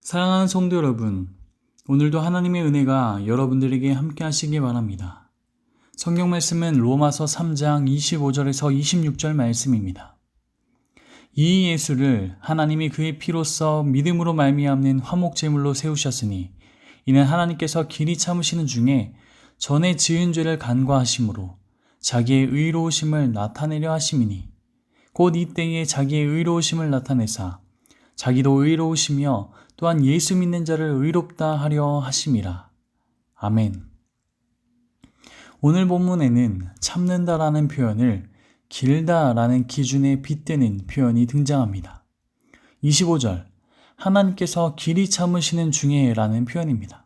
사랑하는 성도 여러분, 오늘도 하나님의 은혜가 여러분들에게 함께 하시기 바랍니다. 성경 말씀은 로마서 3장 25절에서 26절 말씀입니다. 이 예수를 하나님이 그의 피로써 믿음으로 말미암는 화목제물로 세우셨으니 이는 하나님께서 길이 참으시는 중에 전에 지은 죄를 간과하심으로 자기의 의로우심을 나타내려 하심이니 곧 이때에 자기의 의로우심을 나타내사 자기도 의로우시며 또한 예수 믿는 자를 의롭다 하려 하심이라. 아멘. 오늘 본문에는 참는다라는 표현을 길다라는 기준에 빗대는 표현이 등장합니다. 25절, 하나님께서 길이 참으시는 중에 라는 표현입니다.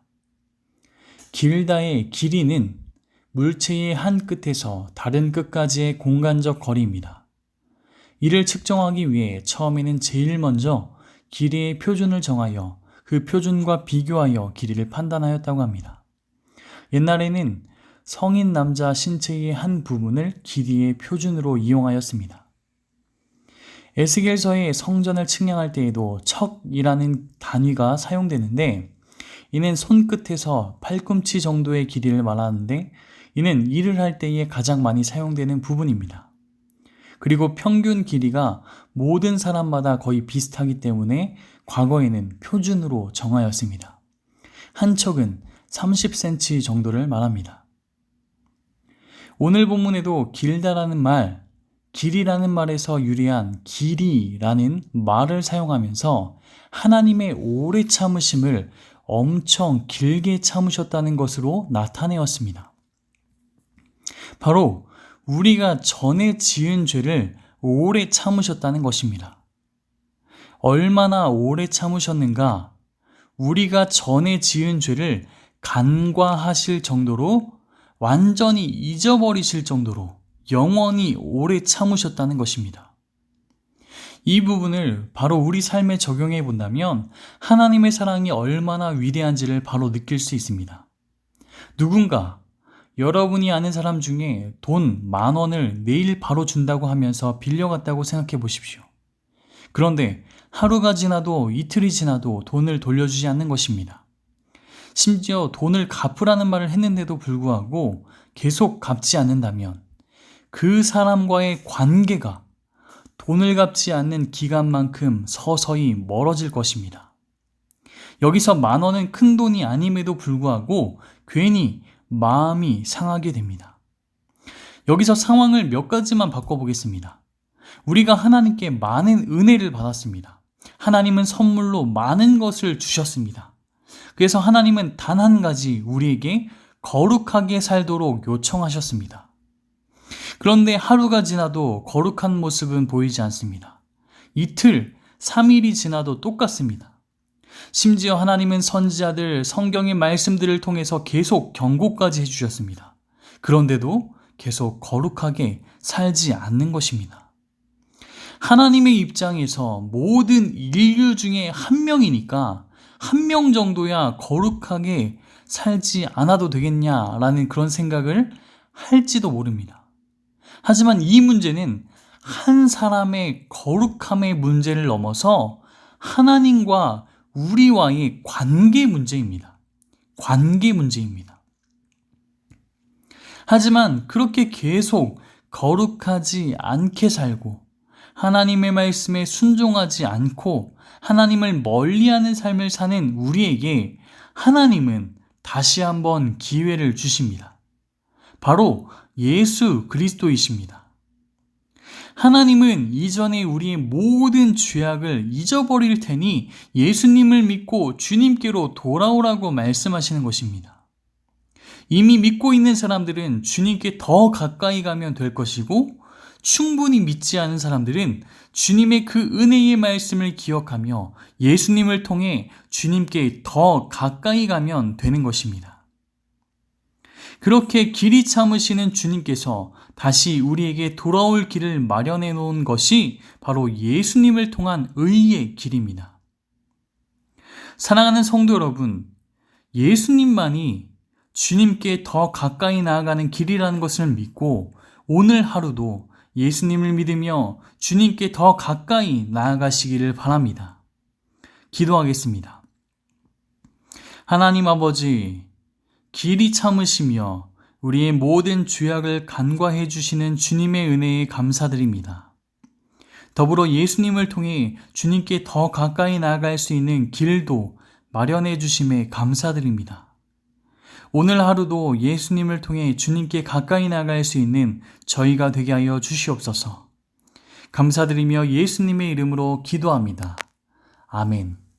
길다의 길이는 물체의 한 끝에서 다른 끝까지의 공간적 거리입니다. 이를 측정하기 위해 처음에는 제일 먼저 길이의 표준을 정하여 그 표준과 비교하여 길이를 판단하였다고 합니다. 옛날에는 성인 남자 신체의 한 부분을 길이의 표준으로 이용하였습니다. 에스겔서의 성전을 측량할 때에도 척이라는 단위가 사용되는데 이는 손끝에서 팔꿈치 정도의 길이를 말하는데 이는 일을 할 때에 가장 많이 사용되는 부분입니다. 그리고 평균 길이가 모든 사람마다 거의 비슷하기 때문에 과거에는 표준으로 정하였습니다. 한 척은 30cm 정도를 말합니다. 오늘 본문에도 길다라는 말, 길이라는 말에서 유래한 길이라는 말을 사용하면서 하나님의 오래 참으심을 엄청 길게 참으셨다는 것으로 나타내었습니다. 바로 우리가 전에 지은 죄를 오래 참으셨다는 것입니다. 얼마나 오래 참으셨는가? 우리가 전에 지은 죄를 간과하실 정도로 완전히 잊어버리실 정도로 영원히 오래 참으셨다는 것입니다. 이 부분을 바로 우리 삶에 적용해 본다면 하나님의 사랑이 얼마나 위대한지를 바로 느낄 수 있습니다. 누군가 여러분이 아는 사람 중에 돈 10,000원을 내일 바로 준다고 하면서 빌려갔다고 생각해 보십시오. 그런데 하루가 지나도 이틀이 지나도 돈을 돌려주지 않는 것입니다. 심지어 돈을 갚으라는 말을 했는데도 불구하고 계속 갚지 않는다면 그 사람과의 관계가 돈을 갚지 않는 기간만큼 서서히 멀어질 것입니다. 여기서 10,000원은 큰 돈이 아님에도 불구하고 괜히 마음이 상하게 됩니다. 여기서 상황을 몇 가지만 바꿔보겠습니다. 우리가 하나님께 많은 은혜를 받았습니다. 하나님은 선물로 많은 것을 주셨습니다. 그래서 하나님은 단 한 가지 우리에게 거룩하게 살도록 요청하셨습니다. 그런데 하루가 지나도 거룩한 모습은 보이지 않습니다. 이틀, 3일이 지나도 똑같습니다. 심지어 하나님은 선지자들, 성경의 말씀들을 통해서 계속 경고까지 해주셨습니다. 그런데도 계속 거룩하게 살지 않는 것입니다. 하나님의 입장에서 모든 인류 중에 한 명이니까 한 명 정도야 거룩하게 살지 않아도 되겠냐라는 그런 생각을 할지도 모릅니다. 하지만 이 문제는 한 사람의 거룩함의 문제를 넘어서 하나님과 우리와의 관계 문제입니다. 관계 문제입니다. 하지만 그렇게 계속 거룩하지 않게 살고 하나님의 말씀에 순종하지 않고 하나님을 멀리하는 삶을 사는 우리에게 하나님은 다시 한번 기회를 주십니다. 바로 예수 그리스도이십니다. 하나님은 이전에 우리의 모든 죄악을 잊어버릴 테니 예수님을 믿고 주님께로 돌아오라고 말씀하시는 것입니다. 이미 믿고 있는 사람들은 주님께 더 가까이 가면 될 것이고 충분히 믿지 않은 사람들은 주님의 그 은혜의 말씀을 기억하며 예수님을 통해 주님께 더 가까이 가면 되는 것입니다. 그렇게 길이 참으시는 주님께서 다시 우리에게 돌아올 길을 마련해 놓은 것이 바로 예수님을 통한 의의 길입니다. 사랑하는 성도 여러분, 예수님만이 주님께 더 가까이 나아가는 길이라는 것을 믿고 오늘 하루도 예수님을 믿으며 주님께 더 가까이 나아가시기를 바랍니다. 기도하겠습니다. 하나님 아버지, 길이 참으시며 우리의 모든 죄악을 간과해 주시는 주님의 은혜에 감사드립니다. 더불어 예수님을 통해 주님께 더 가까이 나아갈 수 있는 길도 마련해 주심에 감사드립니다. 오늘 하루도 예수님을 통해 주님께 가까이 나아갈 수 있는 저희가 되게 하여 주시옵소서. 감사드리며 예수님의 이름으로 기도합니다. 아멘.